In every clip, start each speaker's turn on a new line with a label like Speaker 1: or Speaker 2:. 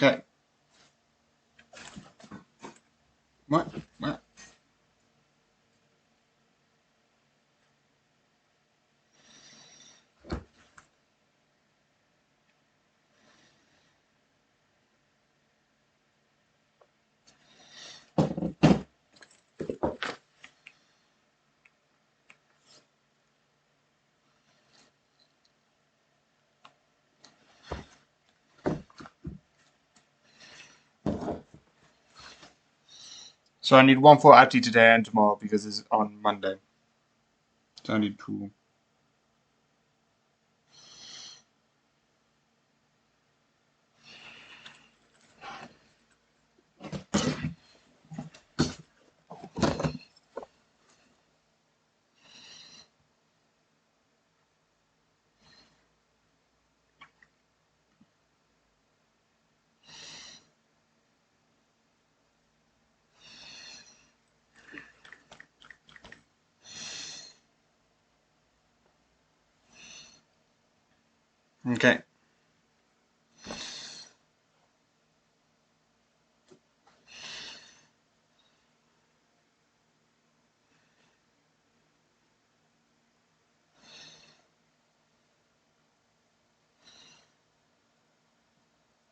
Speaker 1: Okay. What? What? So I need one for Ati today and tomorrow because it's on Monday. So I need two. Okay.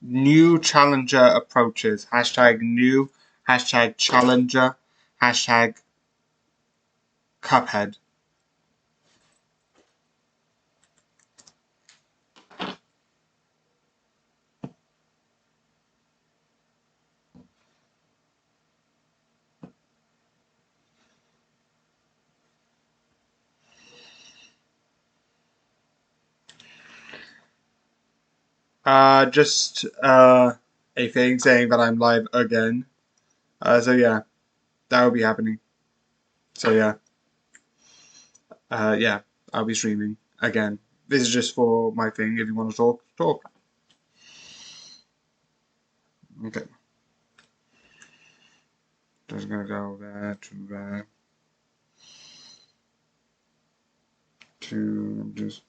Speaker 1: New challenger approaches. Hashtag new. Hashtag challenger. Hashtag Cuphead. Just a thing saying that I'm live again. So yeah, that will be happening. So yeah, yeah, I'll be streaming again. This is just for my thing. If you want to talk, talk. Okay. Just gonna go there to there to just.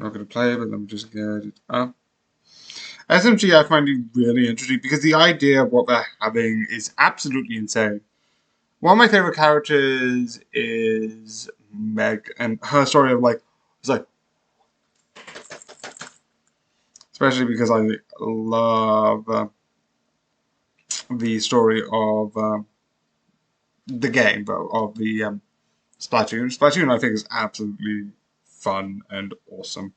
Speaker 1: Not gonna play it, but let me just get it up. SMG I find it really interesting because the idea of what they're having is absolutely insane. One of my favorite characters is Meg, and her story of like, it's like, especially because I love the story of the game, but of the Splatoon. Splatoon, I think, is absolutely fun and awesome.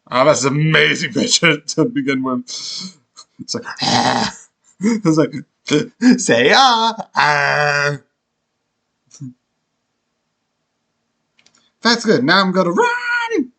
Speaker 1: Ah, that's an amazing picture to begin with. It's like, it's like, say That's good. Now I'm gonna run.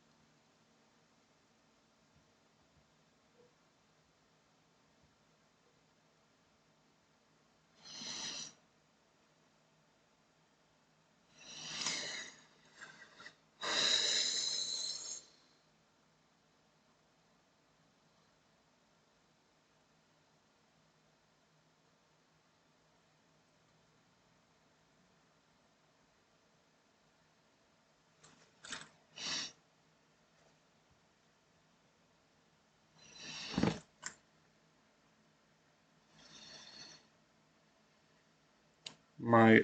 Speaker 1: My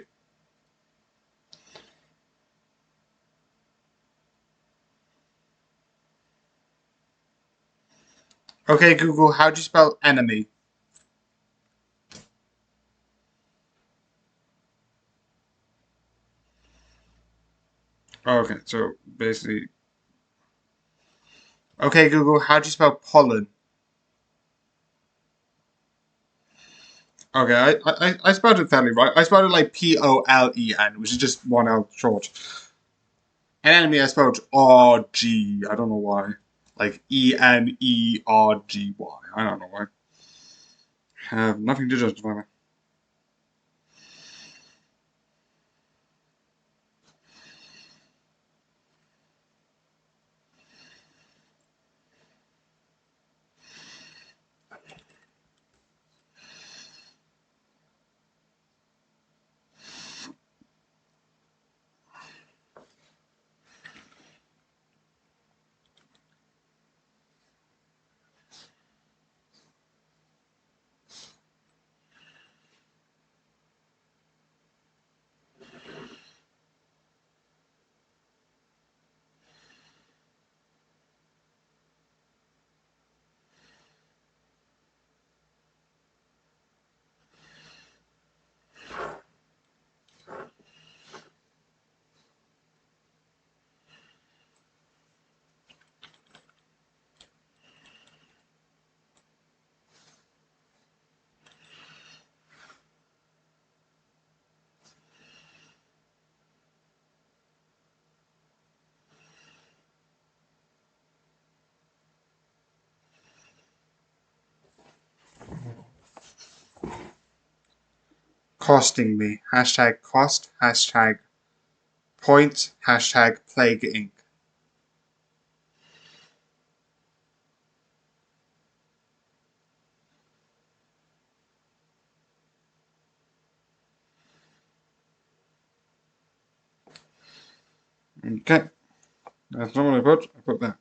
Speaker 1: Okay, Google, how do you spell enemy? Okay, so basically, okay, Google, how do you spell pollen? Okay, I spelled it fairly right. I spelled it like Polen, which is just one L short. And enemy, I spelled RG. I don't know why. Like ENERGY. I don't know why. Have nothing to justify me. costing me. Hashtag cost. Hashtag points. Hashtag Plague Inc. Okay. That's not what I put. I put that.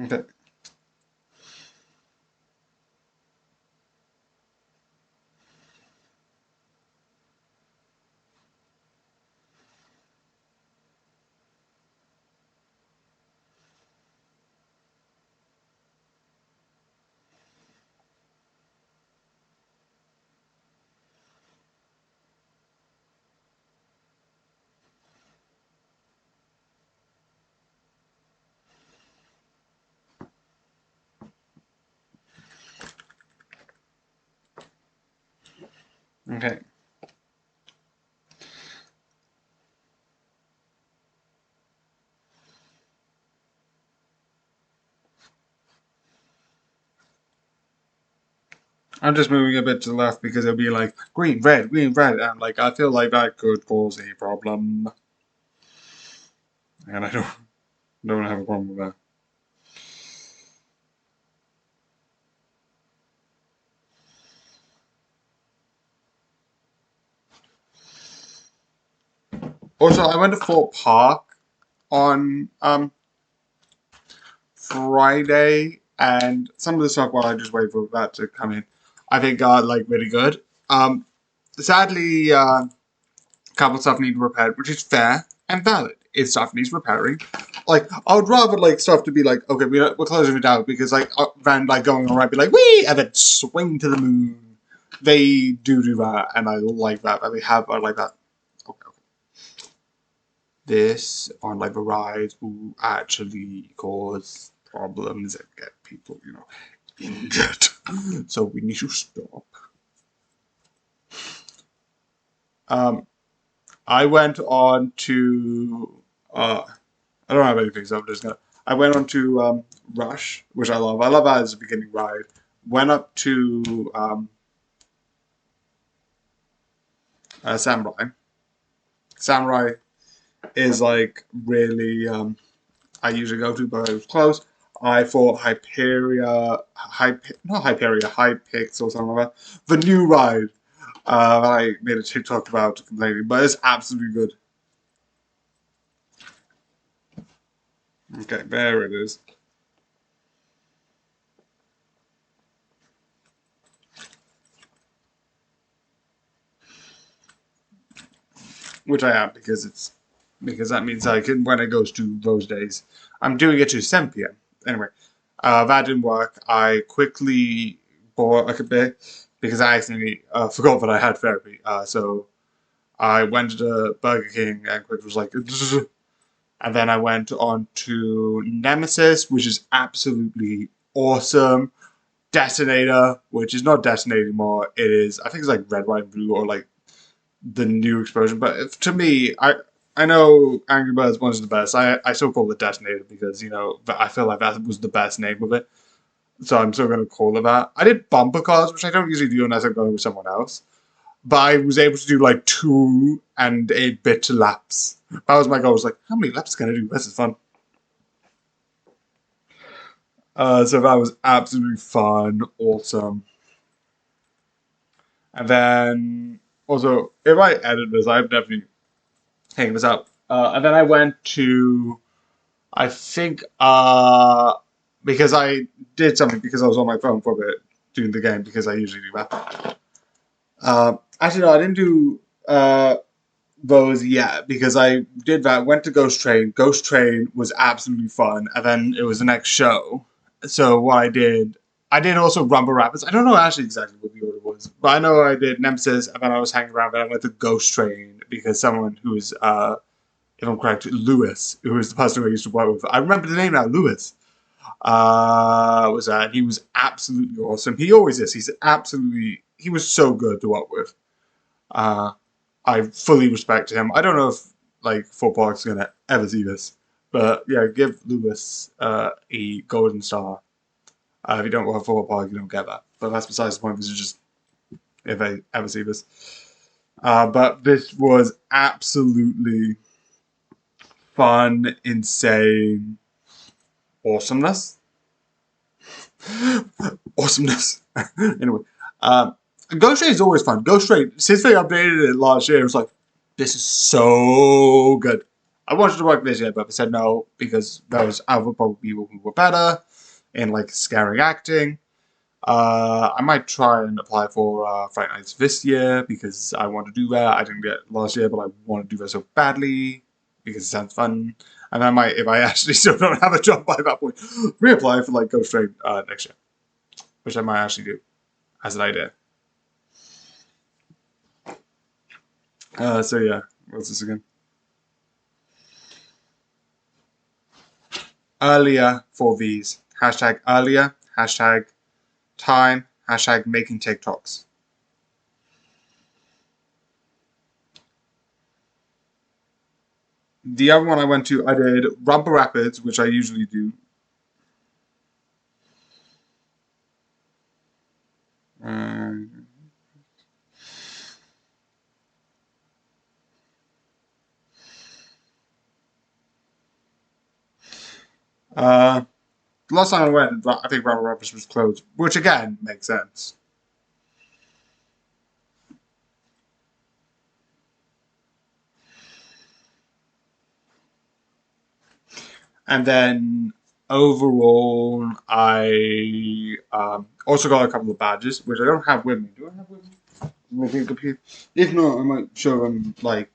Speaker 1: Okay. Okay. I'm just moving a bit to the left because it'll be like green, red, and like I feel like that could cause a problem, and I don't have a problem with that. Also, I went to Fort Park on Friday, and some of the stuff while I just wait for that to come in, I think got like really good. Sadly, a couple of stuff need repaired, which is fair and valid. If stuff needs repairing, like I would rather like stuff to be like, okay, we're closing it out because like than like going around be like wee and then swing to the moon. They do that, and I like that. And I like that. Okay. This on like the rides will actually cause problems and get people, injured. So we need to stop. Um, I went on to I don't have anything, so I'm just gonna. I went on to Rush, which I love. I love that as a beginning ride. Went up to Samurai. Samurai is like really I usually go to, but it was close. I thought not Hyperia, Hypix or something like that. The new ride. I made a TikTok about complaining, but it's absolutely good. Okay, there it is. Which I am because that means I can when it goes to those days. I'm doing it to 7 p.m. Anyway, that didn't work. I quickly bought like a bit because I accidentally forgot that I had therapy. So I went to the Burger King and quick was like, and then I went on to Nemesis, which is absolutely awesome. Detonator, which is not Detonator anymore. It is, I think it's like red, white, and blue, or like the new explosion. But to me, I know Angry Birds was the best. I still call it Detonator because I feel like that was the best name of it. So I'm still gonna call it that. I did bumper cars, which I don't usually do unless I'm going with someone else. But I was able to do like 2 and 8 bit laps. That was my goal. I was like, how many laps can I do? This is fun. So that was absolutely fun, awesome. And then also, if I edit this, I'm definitely hanging this up. And then I went to, I think, because I did something because I was on my phone for a bit doing the game because I usually do that. Actually, no, I didn't do those yet because I did that. Went to Ghost Train. Ghost Train was absolutely fun, and then it was the next show. So what I did also Rumble Rapids. I don't know actually exactly what the order was, but I know I did Nemesis, and then I was hanging around. Then I went to Ghost Train because someone who's if I'm correct, Lewis, who was the person who I used to work with. I remember the name now, Lewis. Was that he was absolutely awesome. He always is. He was so good to work with. Uh, I fully respect him. I don't know if like Fort Park's gonna ever see this, but yeah, give Lewis a golden star. If you don't work for Fort Park, you don't get that. But that's besides the point. This is just if they ever see this. But this was absolutely fun, insane awesomeness. Awesomeness. Anyway, Ghost Train is always fun. Ghost Train, since they updated it last year, it was like, this is so good. I wanted to work this year, but I said no because there was other probably people who were better in like scary acting. I might try and apply for Fright Nights this year because I want to do that. I didn't get it last year, but I want to do that so badly because it sounds fun. And I might, if I actually still don't have a job by that point, reapply for like Ghost Train next year, which I might actually do as an idea. So yeah, what's this again? Earlier for these. Hashtag earlier, hashtag time, hashtag making TikToks. The other one I went to, I did Rumble Rapids, which I usually do. Um, uh, last time I went, I think Rumble Rapids was closed, which again makes sense. And then overall, I also got a couple of badges, which I don't have with me. Do I have with me? Maybe computer. If not, I might show them like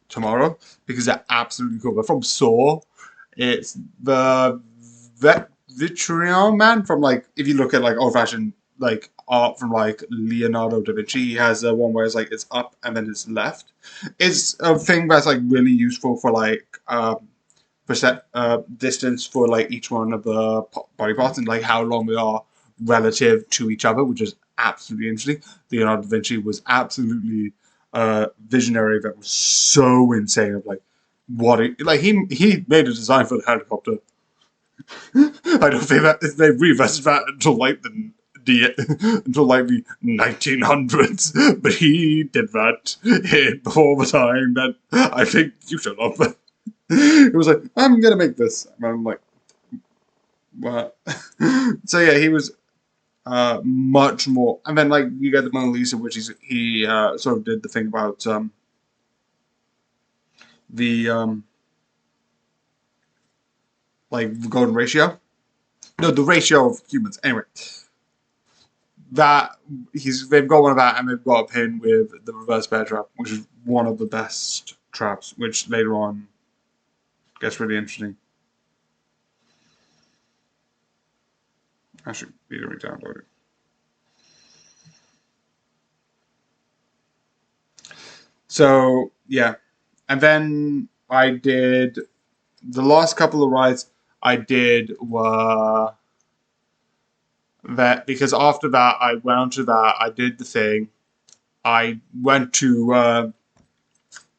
Speaker 1: tomorrow because they're absolutely cool. They're from Saw. It's the Vitruvian Man from like if you look at like old fashioned like art from like Leonardo da Vinci, he has one where it's like it's up and then it's left. It's a thing that's like really useful for like percent distance for like each one of the body parts and like how long they are relative to each other, which is absolutely interesting. Leonardo da Vinci was absolutely visionary. That was so insane. Of like what like he made a design for the helicopter. I don't think that they revisited that until like until like the 1900s, but he did that before the time that I think you should have. It was like, I'm gonna make this. And I'm like, what? So yeah, he was much more. And then like you get the Mona Lisa, which is he sort of did the thing about the like the golden ratio. No, the ratio of humans. Anyway, that they've got one of that, and they've got a pin with the reverse bear trap, which is one of the best traps, which later on gets really interesting. I should be re-download it. So yeah, and then I did the last couple of rides I did were that because after that I went on to that I did the thing. I went to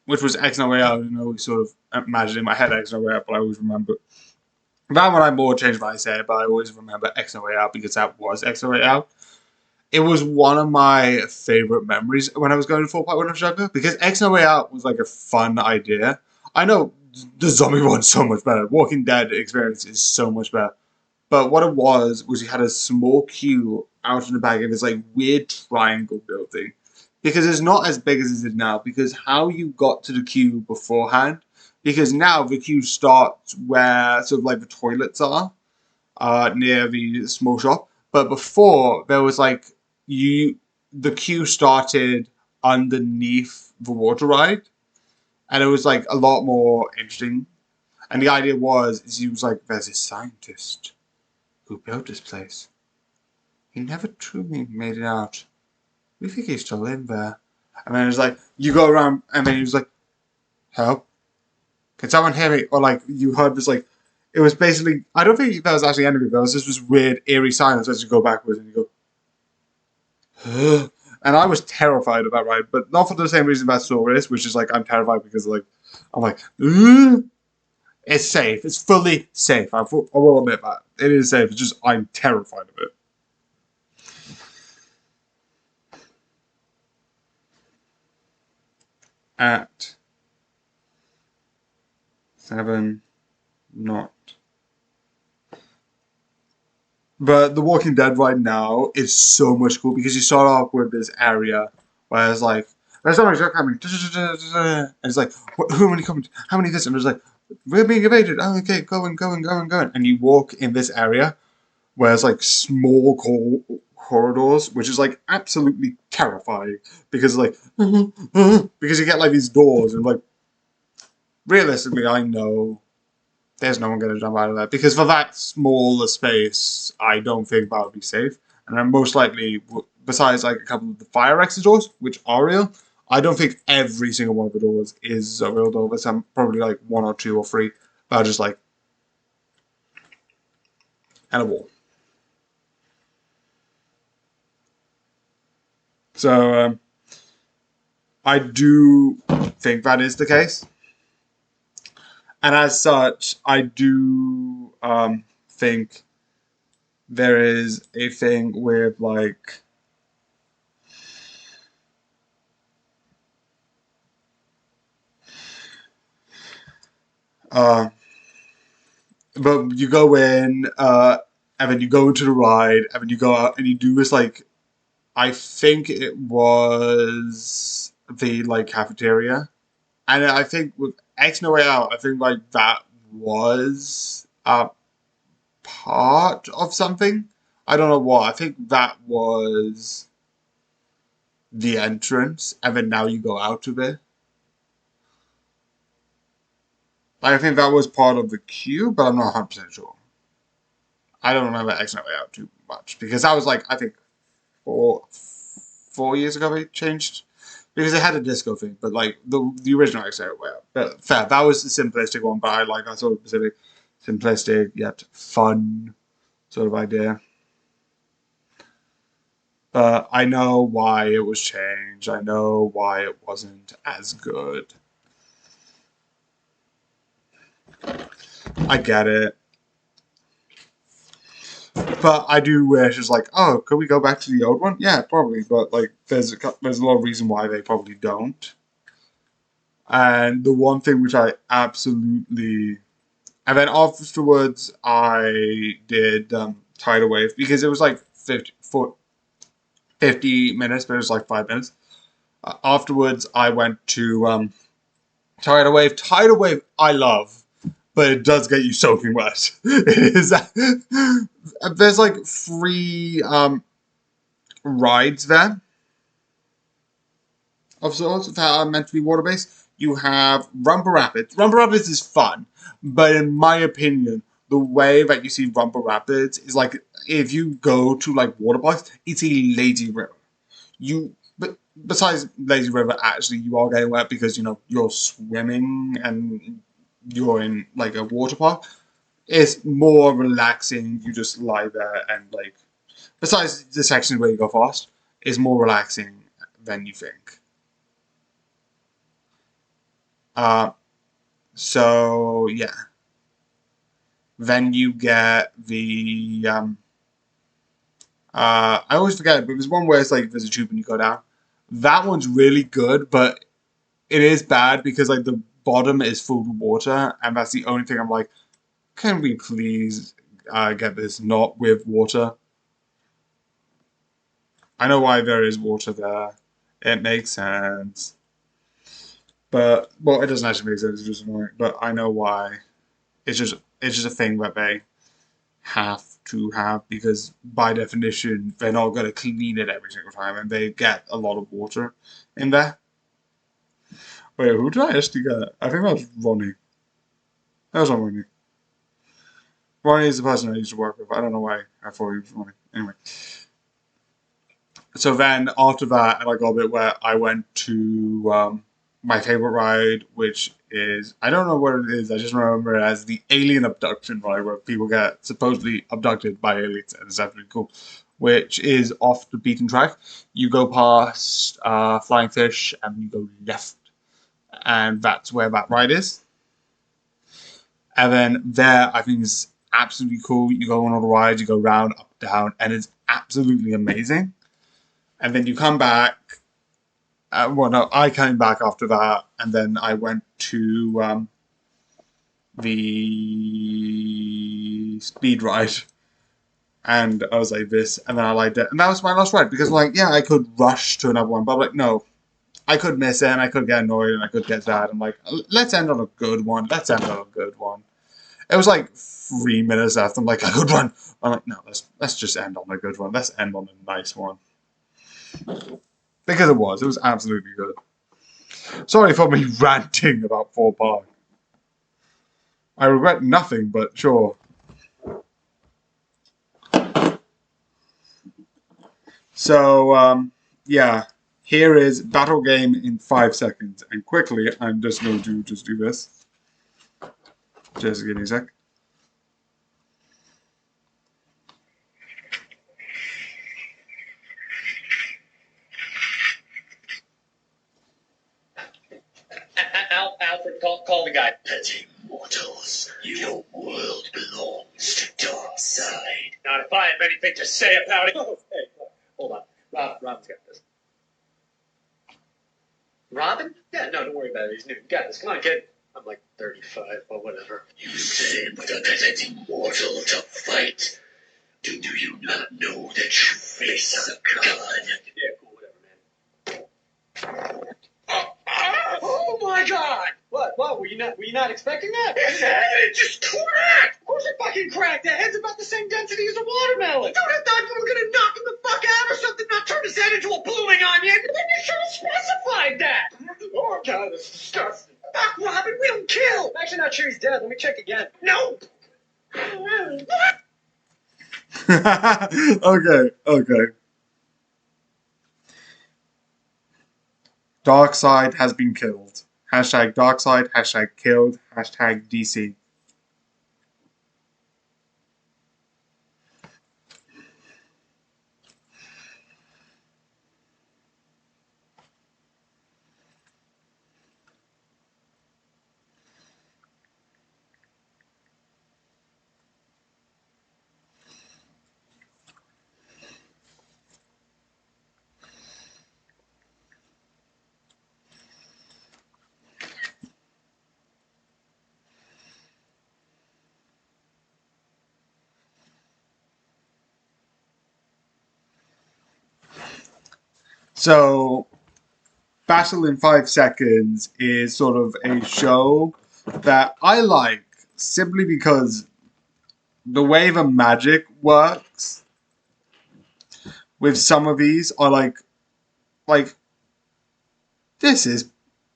Speaker 1: which was X No Way Out, and I always sort of imagine in my head X No Way Out, but I always remember that one I more changed what I said, but I always remember X No Way Out because that was X No Way Out. It was one of my favorite memories when I was going to Fort Park when I was younger because X No Way Out was like a fun idea. I know the zombie one's so much better. Walking Dead experience is so much better. But what it was you had a small queue out in the back of this like weird triangle building. Because it's not as big as it is now. Because how you got to the queue beforehand. Because now the queue starts where sort of like the toilets are. near the small shop. But before there was like the queue started underneath the water ride, and it was like a lot more interesting. And the idea was, is he was like, there's this scientist who built this place. He never truly made it out. We think he's still in there. And then it was like, you go around, and then he was like, help? Can someone hear me? Or like, you heard this like, it was basically, I don't think that was actually anything. There was just this weird, eerie silence as you go backwards and you go, huh? And I was terrified of that ride, but not for the same reason that Saw is, which is like, I'm terrified because like, I'm like, ugh. It's safe. It's fully safe. I will admit that. It is safe. It's just, I'm terrified of it. At 7 not. But The Walking Dead right now is so much cool because you start off with this area where it's like, there's so much coming. And it's like, who many coming? How many this? And it's like, we're being invaded. Oh, okay, going. And you walk in this area where it's like small corridors, which is like absolutely terrifying because like, because you get like these doors and like, realistically, I know there's no one going to jump out of that because for that smaller space, I don't think that would be safe. And then most likely, besides like a couple of the fire exit doors, which are real, I don't think every single one of the doors is a real door. But some probably like one or two or three that are just like and a wall. So I do think that is the case, and as such, I do think there is a thing with like. Uh, but you go in, and then you go into the ride, and then you go out, and you do this like, I think it was the like cafeteria, and I think with X No Way Out, I think like that was a part of something. I don't know what. I think that was the entrance, and then now you go out of it. I think that was part of the queue, but I'm not 100% sure. I don't remember X No Way Out too much because that was like I think 4 years ago they changed because they had a disco thing, but like the original X No Way Out. But fair, that was the simplistic one, but I sort of specific, simplistic yet fun sort of idea. But I know why it was changed. I know why it wasn't as good. I get it. But I do wish it's like, oh, could we go back to the old one? Yeah, probably. But like, there's a lot of reason why they probably don't. And the one thing which I absolutely, and then afterwards I did Tidal Wave because it was like 50 minutes, but it was like 5 minutes. Afterwards, I went to Tidal Wave. Tidal Wave, I love, but it does get you soaking wet. It is. There's like 3 rides there of sorts that are meant to be water based. You have Rumble Rapids. Rumble Rapids is fun, but in my opinion, the way that you see Rumble Rapids is like if you go to like water parks, it's a lazy river. But besides lazy river, actually you are getting wet because you're swimming and you're in like a water park. It's more relaxing. You just lie there and like. Besides the section where you go fast, is more relaxing than you think. Uh, so yeah. Then you get the I always forget it, but there's one where it's like there's a tube and you go down. That one's really good, but it is bad because like the bottom is full of water, and that's the only thing I'm like, can we please get this not with water? I know why there is water there. It makes sense. But well, it doesn't actually make sense. It's just annoying. But I know why. It's just a thing that they have to have, because by definition they're not going to clean it every single time, and they get a lot of water in there. Wait, who did I actually get? I think that was Ronnie. That was not Ronnie. Ronnie is the person I used to work with. I don't know why I thought he was Ronnie. Anyway. So then after that, and I got a bit where I went to my favorite ride, which is, I don't know what it is, I just remember it as the alien abduction ride, where people get supposedly abducted by aliens, and it's actually cool, which is off the beaten track. You go past Flying Fish and you go left, and that's where that ride is. And then there, I think is absolutely cool. You go on all the rides, you go round, up, down, and it's absolutely amazing. And then you come back. Well, no, I came back after that, and then I went to the speed ride, and I was like this, and then I liked it, and that was my last ride, because like, yeah, I could rush to another one, but I'm like, no, I could miss it, and I could get annoyed, and I could get sad. I'm like, let's end on a good one. Let's end on a good one. It was like 3 minutes after. I'm like, a good one. I'm like, no, let's just end on a good one. Let's end on a nice one. Because it was absolutely good. Sorry for me ranting about Fort Park. I regret nothing, but sure. So, yeah. Here is battle game in 5 seconds. And quickly, I'm just going to just do this. Just give me a sec.
Speaker 2: Alfred, call the guy. Petty mortals, your world belongs to Darkseid. Not if I have anything to say about it. Oh, hey, hold on. Robin's got this. Robin? Yeah, no, don't worry about it. He's new. You got this. Come on, kid. I'm like 35, but whatever. You sent a petty mortal to fight. Do you not know that you face a god? Yeah, cool, whatever, man. Oh my God! What? Were you not expecting that? It just cracked! Of course it fucking cracked! That head's about the same density as a watermelon! Dude, I thought you were gonna knock him the fuck out or something, not turn his head into a blooming onion! Then you should have specified that! Oh God, that's disgusting. Fuck, Robin, we don't kill! I'm actually not sure he's dead. Let me check again. No!
Speaker 1: Okay. Darkseid has been killed. Hashtag Darkseid, hashtag killed, hashtag DC. So, Battle in 5 Seconds is sort of a show that I like simply because the way the magic works with some of these are like this is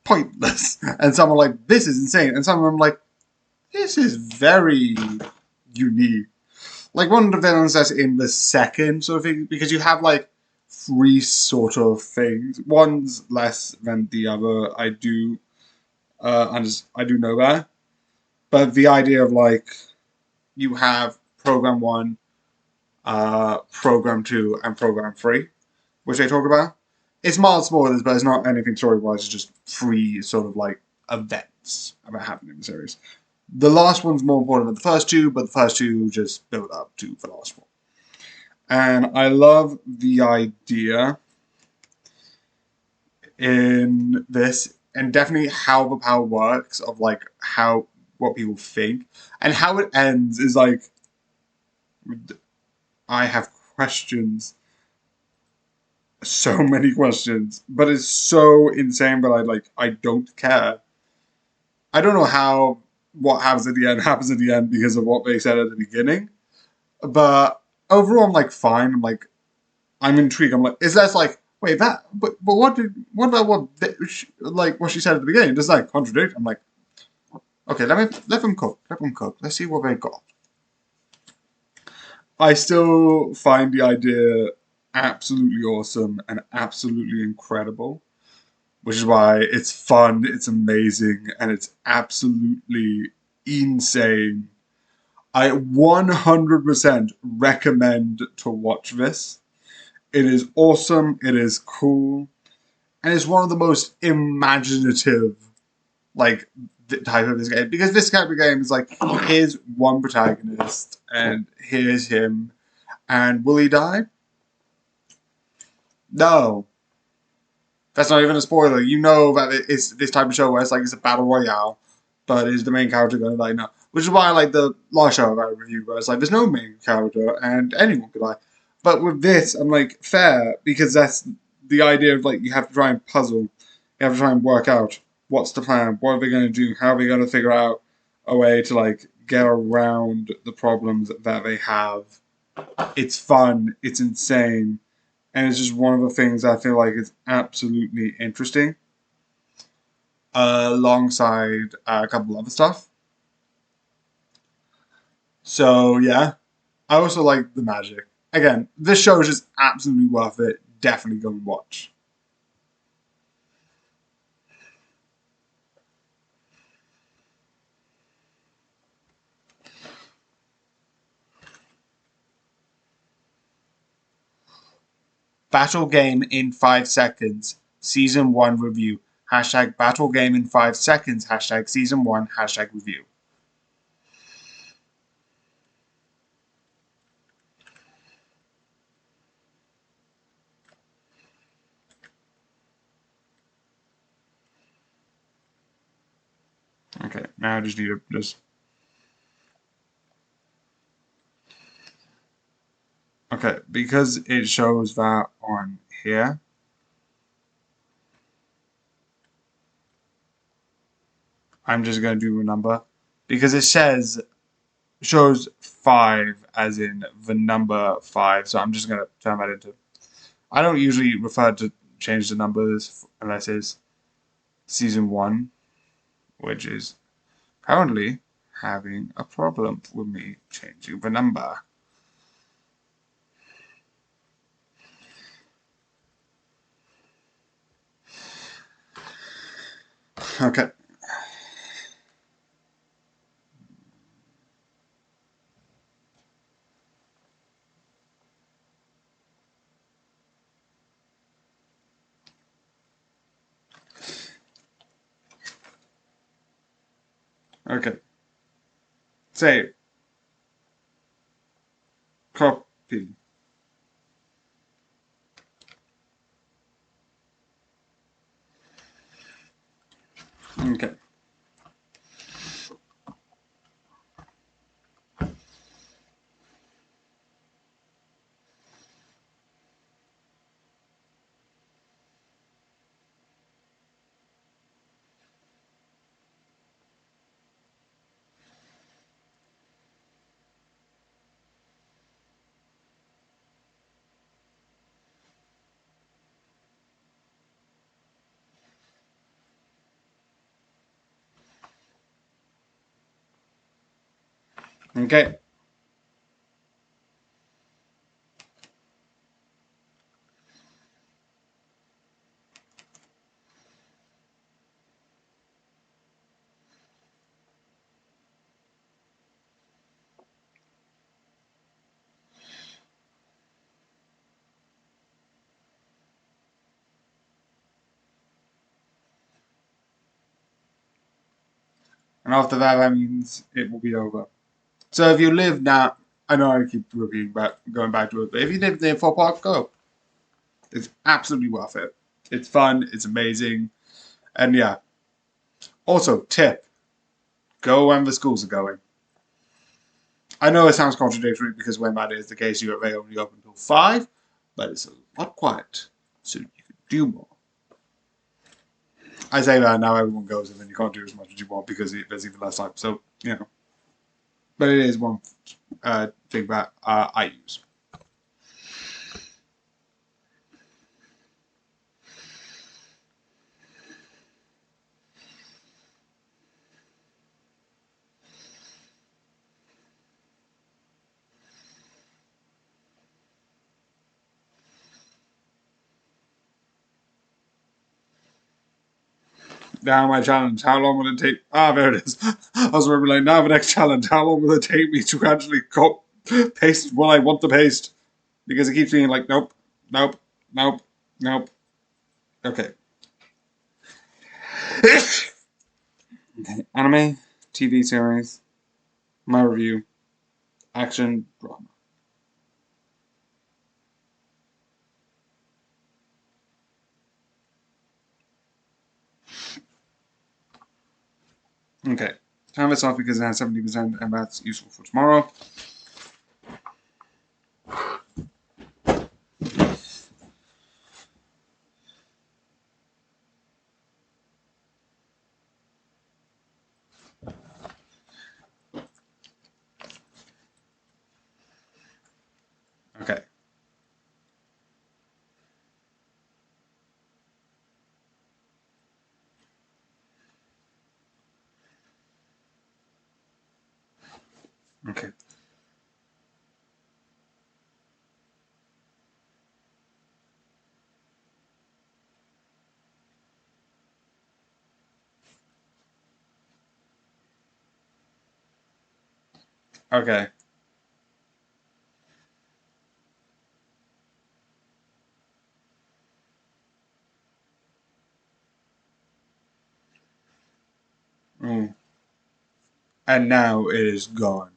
Speaker 1: pointless, and some are like, this is insane, and some of them are like, this is very unique. Like one of the villains that's in the second sort of thing, because you have like 3 sort of things. One's less than the other. I do know that, but the idea of like you have program 1, program 2, and program 3, which they talk about. It's mild spoilers, but it's not anything story-wise. It's just 3 sort of like events that happen in the series. The last one's more important than the first 2, but the first 2 just build up to the last one. And I love the idea in this, and definitely how the power works, of like what people think, and how it ends is like, I have questions. So many questions, but it's so insane that I don't care. I don't know how what happens at the end because of what they said at the beginning, But overall, I'm like fine. I'm like I'm intrigued. I'm like, is that like wait that? But what about like what she said at the beginning? Does that contradict? I'm like, okay, let them cook. Let them cook. Let's see what they got. I still find the idea absolutely awesome and absolutely incredible, which is why it's fun, it's amazing, and it's absolutely insane. I 100% recommend to watch this. It is awesome, it is cool, and it's one of the most imaginative, like, type of this game. Because this type of game is like, here's one protagonist, and here's him, and will he die? No. That's not even a spoiler. You know that it's this type of show where it's like it's a battle royale, but is the main character going to die? No. Which is why I like the last show I reviewed, where it's like there's no main character and anyone could die. But with this, I'm like, fair, because that's the idea of like you have to try and puzzle, you have to try and work out what's the plan, what are they going to do, how are they going to figure out a way to like get around the problems that they have. It's fun, it's insane, and it's just one of the things I feel like is absolutely interesting, alongside a couple other stuff. So yeah, I also like the magic. Again, this show is just absolutely worth it. Definitely go and watch. Battle Game in 5 seconds. Season 1 review. Hashtag Battle Game in 5 seconds. Hashtag Season 1. Hashtag review. Okay, now I just need to just. Okay, because it shows that on here. I'm just going to do a number. Because it shows 5 as in the number 5. So I'm just going to turn that into. I don't usually refer to change the numbers unless it's season 1, which is currently having a problem with me changing the number. Okay. Okay. Say copy. Okay. Okay. And after that, that means it will be over. So if you live now, I know I keep repeating back, going back to it, but if you live near Fort Park, go. It's absolutely worth it. It's fun. It's amazing. And yeah. Also, tip: go when the schools are going. I know it sounds contradictory because when that is the case, you they only open until 5, but it's a lot quiet, so you can do more. I say that now everyone goes, and then you can't do as much as you want because there's even less time. So you know. But it is one thing that I use. Now my challenge. How long will it take? Ah, there it is. I was remembering, like, now the next challenge. How long will it take me to actually paste what I want to paste? Because it keeps being like, nope, nope, nope, nope. Okay. Okay. Anime, TV series, my review, action, drama. Okay. Time this off because it has 70% and that's useful for tomorrow. Okay. Okay. Okay. Mm. And now it is gone.